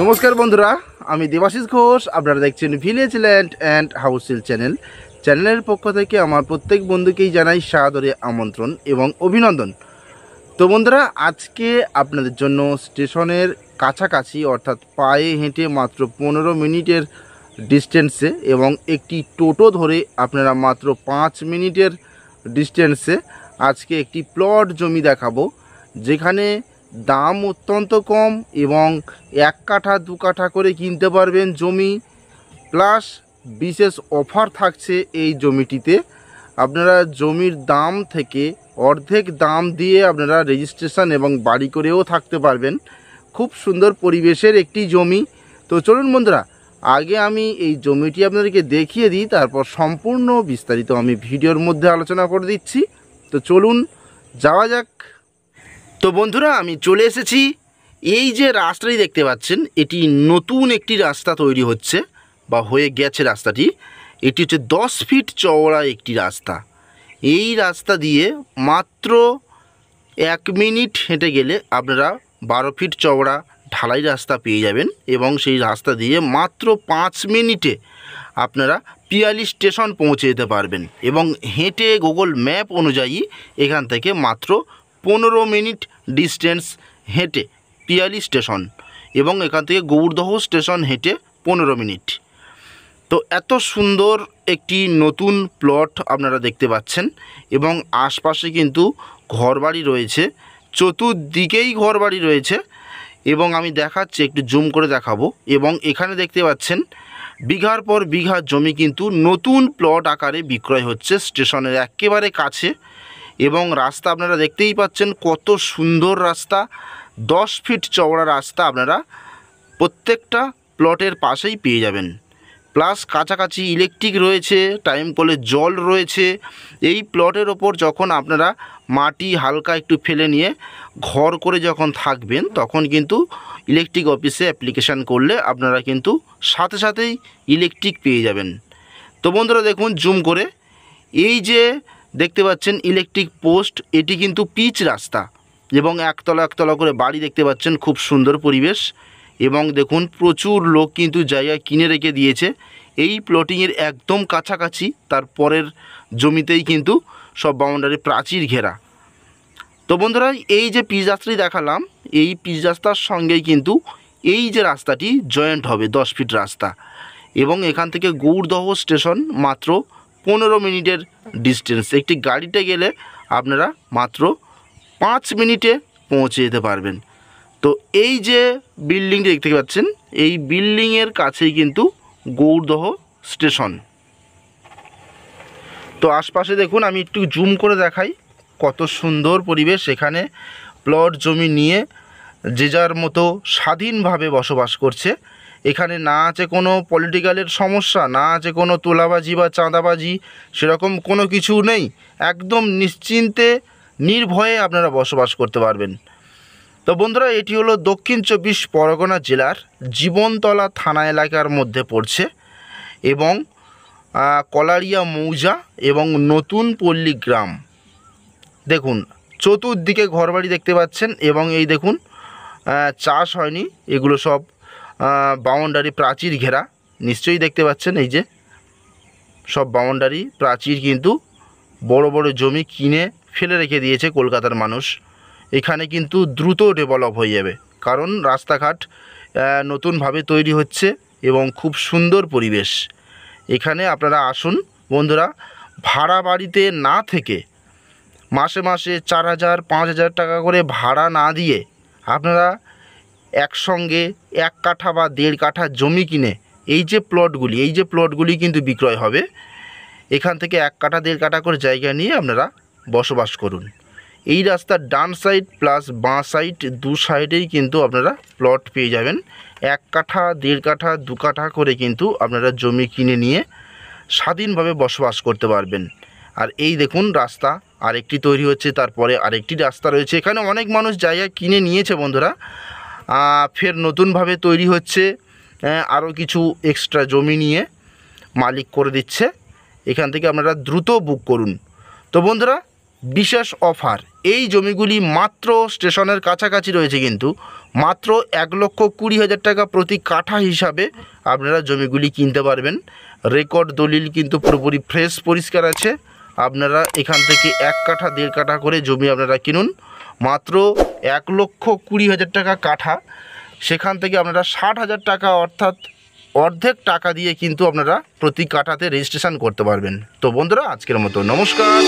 নমস্কার বন্ধুরা, আমি দেবাশিস ঘোষ। আপনারা দেখছেন ভিলেজ ল্যান্ড অ্যান্ড হাউসেল চ্যানেলের পক্ষ থেকে আমার প্রত্যেক বন্ধুকেই জানাই সাদরে আমন্ত্রণ এবং অভিনন্দন। তো বন্ধুরা, আজকে আপনাদের জন্য স্টেশনের কাছাকাছি অর্থাৎ পায়ে হেঁটে মাত্র 15 মিনিটের ডিস্টেন্সে এবং একটি টোটো ধরে আপনারা মাত্র 5 মিনিটের ডিস্টেন্সে আজকে একটি প্লট জমি দেখাবো, যেখানে দাম অত্যন্ত কম এবং 1 কাঠা 2 কাঠা করে কিনতে পারবেন জমি, প্লাস বিশেষ অফার থাকছে এই জমিটিতে। আপনারা জমির দাম থেকে অর্ধেক দাম দিয়ে আপনারা রেজিস্ট্রেশন এবং বাড়ি করেও থাকতে পারবেন। খুব সুন্দর পরিবেশের একটি জমি। তো চলুন বন্ধুরা, আগে আমি এই জমিটি আপনাদেরকে দেখিয়ে দিই, তারপর সম্পূর্ণ বিস্তারিত আমি ভিডিওর মধ্যে আলোচনা করে দিচ্ছি। তো চলুন যাওয়া যাক। তো বন্ধুরা, আমি চলে এসেছি। এই যে রাস্তাটি দেখতে পাচ্ছেন, এটি নতুন একটি রাস্তা তৈরি হচ্ছে বা হয়ে গেছে রাস্তাটি। এটি হচ্ছে 10 ফিট চওড়া একটি রাস্তা। এই রাস্তা দিয়ে মাত্র 1 মিনিট হেঁটে গেলে আপনারা 12 ফিট চওড়া ঢালাই রাস্তা পেয়ে যাবেন এবং সেই রাস্তা দিয়ে মাত্র 5 মিনিটে আপনারা পিয়ালি স্টেশন পৌঁছে যেতে পারবেন এবং হেঁটে গুগল ম্যাপ অনুযায়ী এখান থেকে মাত্র 15 মিনিট ডিস্টেন্স হেঁটে পিয়ালি স্টেশন এবং এখান থেকে গৌরদহ স্টেশন হেঁটে 15 মিনিট। তো এত সুন্দর একটি নতুন প্লট আপনারা দেখতে পাচ্ছেন এবং আশপাশে কিন্তু ঘরবাড়ি রয়েছে, চতুর্দিকেই ঘরবাড়ি রয়েছে এবং আমি দেখাচ্ছি, একটু জুম করে দেখাবো। এবং এখানে দেখতে পাচ্ছেন বিঘার পর বিঘা জমি কিন্তু নতুন প্লট আকারে বিক্রয় হচ্ছে স্টেশনের একেবারে কাছে। এবং রাস্তা আপনারা দেখতেই পাচ্ছেন কত সুন্দর রাস্তা, 10 ফিট চওড়া রাস্তা আপনারা প্রত্যেকটা প্লটের পাশেই পেয়ে যাবেন। প্লাস কাছাকাছি ইলেকট্রিক রয়েছে, টাইম কলে জল রয়েছে। এই প্লটের ওপর যখন আপনারা মাটি হালকা একটু ফেলে নিয়ে ঘর করে যখন থাকবেন, তখন কিন্তু ইলেকট্রিক অফিসে অ্যাপ্লিকেশান করলে আপনারা কিন্তু সাথে সাথেই ইলেকট্রিক পেয়ে যাবেন। তো বন্ধুরা দেখুন জুম করে, এই যে দেখতে পাচ্ছেন ইলেকট্রিক পোস্ট, এটি কিন্তু পিচ রাস্তা এবং একতলা একতলা করে বাড়ি দেখতে পাচ্ছেন, খুব সুন্দর পরিবেশ। এবং দেখুন প্রচুর লোক কিন্তু জায়গা কিনে রেখে দিয়েছে এই প্লটিংয়ের একদম কাছাকাছি। তারপরের জমিতেই কিন্তু সব বাউন্ডারি প্রাচীর ঘেরা। তো বন্ধুরা, এই যে পিচ রাস্তাটি দেখালাম, এই পিচ রাস্তার সঙ্গেই কিন্তু এই যে রাস্তাটি জয়েন্ট হবে 10 ফিট রাস্তা এবং এখান থেকে গৌরদহ স্টেশন মাত্র 15 মিনিটের ডিস্টেন্স। একটি গাড়িতে গেলে আপনারা মাত্র 5 মিনিটে পৌঁছে যেতে পারবেন। তো এই যে বিল্ডিংটি দেখতে পাচ্ছেন, এই বিল্ডিংয়ের কাছেই কিন্তু গৌরদহ স্টেশন। তো আশপাশে দেখুন, আমি একটু জুম করে দেখাই কত সুন্দর পরিবেশ। এখানে প্লট জমি নিয়ে যে যার মতো স্বাধীনভাবে বসবাস করছে। এখানে না আছে কোনো পলিটিক্যালের সমস্যা, না আছে কোনো তোলাবাজি বা চাঁদাবাজি, সেরকম কোনো কিছু নেই। একদম নিশ্চিন্তে নির্ভয়ে আপনারা বসবাস করতে পারবেন। তো বন্ধুরা, এটি হলো দক্ষিণ 24 পরগনা জেলার জীবনতলা থানা এলাকার মধ্যে পড়ছে এবং কলারিয়া মৌজা এবং নতুন পল্লী গ্রাম। দেখুন চতুর্দিকে ঘরবাড়ি দেখতে পাচ্ছেন এবং এই দেখুন চাষ হয়নি, এগুলো সব বাউন্ডারি প্রাচীর ঘেরা। নিশ্চয়ই দেখতে পাচ্ছেন এই যে সব বাউন্ডারি প্রাচীর, কিন্তু বড় বড় জমি কিনে ফেলে রেখে দিয়েছে কলকাতার মানুষ। এখানে কিন্তু দ্রুত ডেভেলপ হয়ে যাবে, কারণ রাস্তাঘাট নতুনভাবে তৈরি হচ্ছে এবং খুব সুন্দর পরিবেশ। এখানে আপনারা আসুন বন্ধুরা, ভাড়া বাড়িতে না থেকে মাসে মাসে 4000 5000 টাকা করে ভাড়া না দিয়ে আপনারা একসঙ্গে 1 কাঠা বা 1.5 কাঠা জমি কিনে এই যে প্লটগুলি কিন্তু বিক্রয় হবে। এখান থেকে 1 কাঠা 1.5 কাঠা করে জায়গা নিয়ে আপনারা বসবাস করুন। এই রাস্তার ডান সাইড প্লাস বাঁ সাইড, দু সাইডেই কিন্তু আপনারা প্লট পেয়ে যাবেন। 1 কাঠা 1.5 কাঠা 2 কাঠা করে কিন্তু আপনারা জমি কিনে নিয়ে স্বাধীনভাবে বসবাস করতে পারবেন। আর এই দেখুন রাস্তা আরেকটি তৈরি হচ্ছে, তারপরে আরেকটি রাস্তা রয়েছে। এখানে অনেক মানুষ জায়গা কিনে নিয়েছে বন্ধুরা, ফের নতুনভাবে তৈরি হচ্ছে, আরও কিছু এক্সট্রা জমি নিয়ে মালিক করে দিচ্ছে। এখান থেকে আপনারা দ্রুত বুক করুন। তো বন্ধুরা, বিশেষ অফার। এই জমিগুলি মাত্র স্টেশনের কাছাকাছি রয়েছে, কিন্তু মাত্র 1,20,000 টাকা প্রতি কাঠা হিসাবে আপনারা জমিগুলি কিনতে পারবেন। রেকর্ড দলিল কিন্তু পুরোপুরি ফ্রেশ পরিষ্কার আছে। আপনারা এখান থেকে 1 কাঠা 1.5 কাঠা করে জমি আপনারা কিনুন, মাত্র 1,20,000 টাকা কাঠা। সেখান থেকে আপনারা 60,000 টাকা অর্থাৎ অর্ধেক টাকা দিয়ে কিন্তু আপনারা প্রতি কাঠাতে রেজিস্ট্রেশন করতে পারবেন। তো বন্ধুরা, আজকের মতো নমস্কার।